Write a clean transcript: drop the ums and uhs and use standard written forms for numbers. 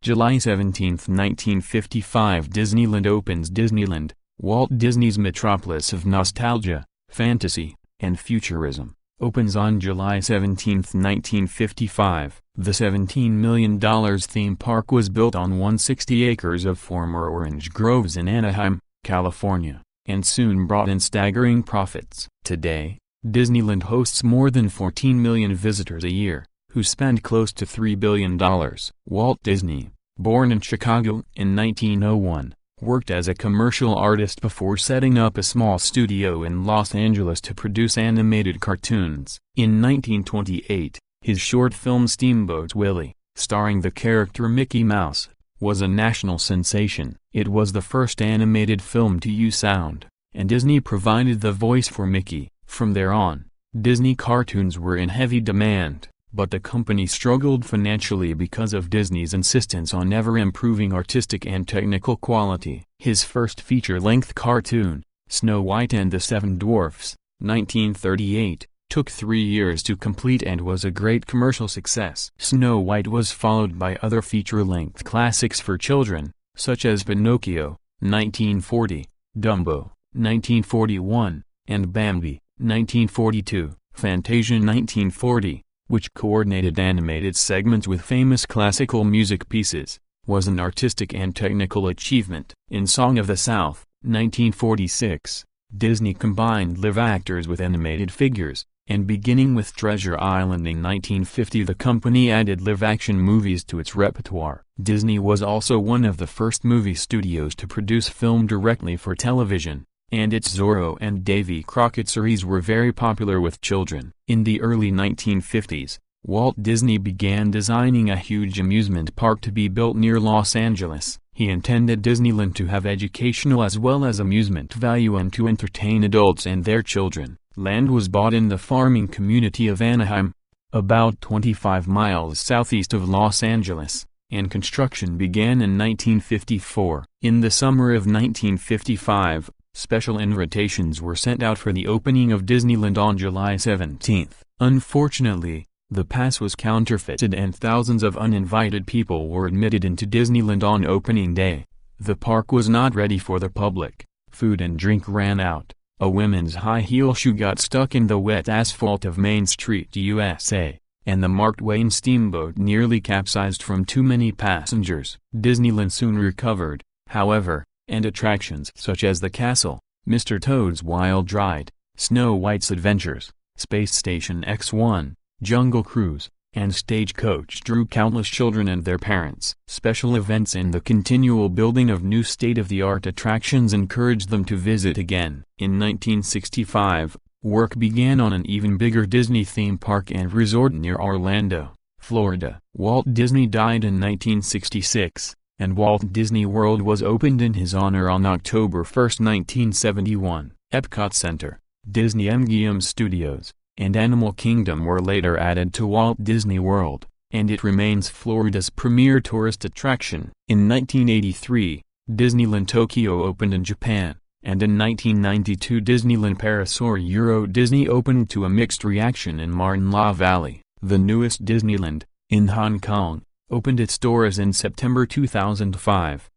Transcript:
July 17, 1955 Disneyland opens. Disneyland, Walt Disney's metropolis of nostalgia, fantasy, and futurism, opens on July 17, 1955. The $17 million theme park was built on 160 acres of former orange groves in Anaheim, California, and soon brought in staggering profits. Today, Disneyland hosts more than 14 million visitors a year, who spend close to $3 billion. Walt Disney, born in Chicago in 1901, worked as a commercial artist before setting up a small studio in Los Angeles to produce animated cartoons. In 1928, his short film Steamboat Willie, starring the character Mickey Mouse, was a national sensation. It was the first animated film to use sound, and Disney provided the voice for Mickey. From there on, Disney cartoons were in heavy demand, but the company struggled financially because of Disney's insistence on ever improving artistic and technical quality. His first feature-length cartoon, Snow White and the Seven Dwarfs, 1938, took 3 years to complete and was a great commercial success. Snow White was followed by other feature-length classics for children, such as Pinocchio, 1940, Dumbo, 1941, and Bambi, 1942. Fantasia 1940, which coordinated animated segments with famous classical music pieces, was an artistic and technical achievement. In Song of the South, 1946, Disney combined live actors with animated figures, and beginning with Treasure Island in 1950 the company added live-action movies to its repertoire. Disney was also one of the first movie studios to produce film directly for television, and its Zorro and Davy Crockett series were very popular with children. In the early 1950s, Walt Disney began designing a huge amusement park to be built near Los Angeles. He intended Disneyland to have educational as well as amusement value and to entertain adults and their children. Land was bought in the farming community of Anaheim, about 25 miles southeast of Los Angeles, and construction began in 1954. In the summer of 1955, special invitations were sent out for the opening of Disneyland on July 17. Unfortunately, the pass was counterfeited and thousands of uninvited people were admitted into Disneyland on opening day. The park was not ready for the public. Food and drink ran out. A women's high-heel shoe got stuck in the wet asphalt of Main Street, USA, and the Mark Twain steamboat nearly capsized from too many passengers. Disneyland soon recovered, however, and attractions such as the castle, Mr. Toad's Wild Ride, Snow White's Adventures, Space Station X-1, Jungle Cruise, and Stagecoach drew countless children and their parents. Special events and the continual building of new state-of-the-art attractions encouraged them to visit again. In 1965, work began on an even bigger Disney theme park and resort near Orlando, Florida. Walt Disney died in 1966, and Walt Disney World was opened in his honor on October 1, 1971. Epcot Center, Disney MGM Studios, and Animal Kingdom were later added to Walt Disney World, and it remains Florida's premier tourist attraction. In 1983, Disneyland Tokyo opened in Japan, and in 1992 Disneyland Paris or Euro Disney opened to a mixed reaction in Martin La Valley. The newest Disneyland, in Hong Kong, opened its doors in September 2005.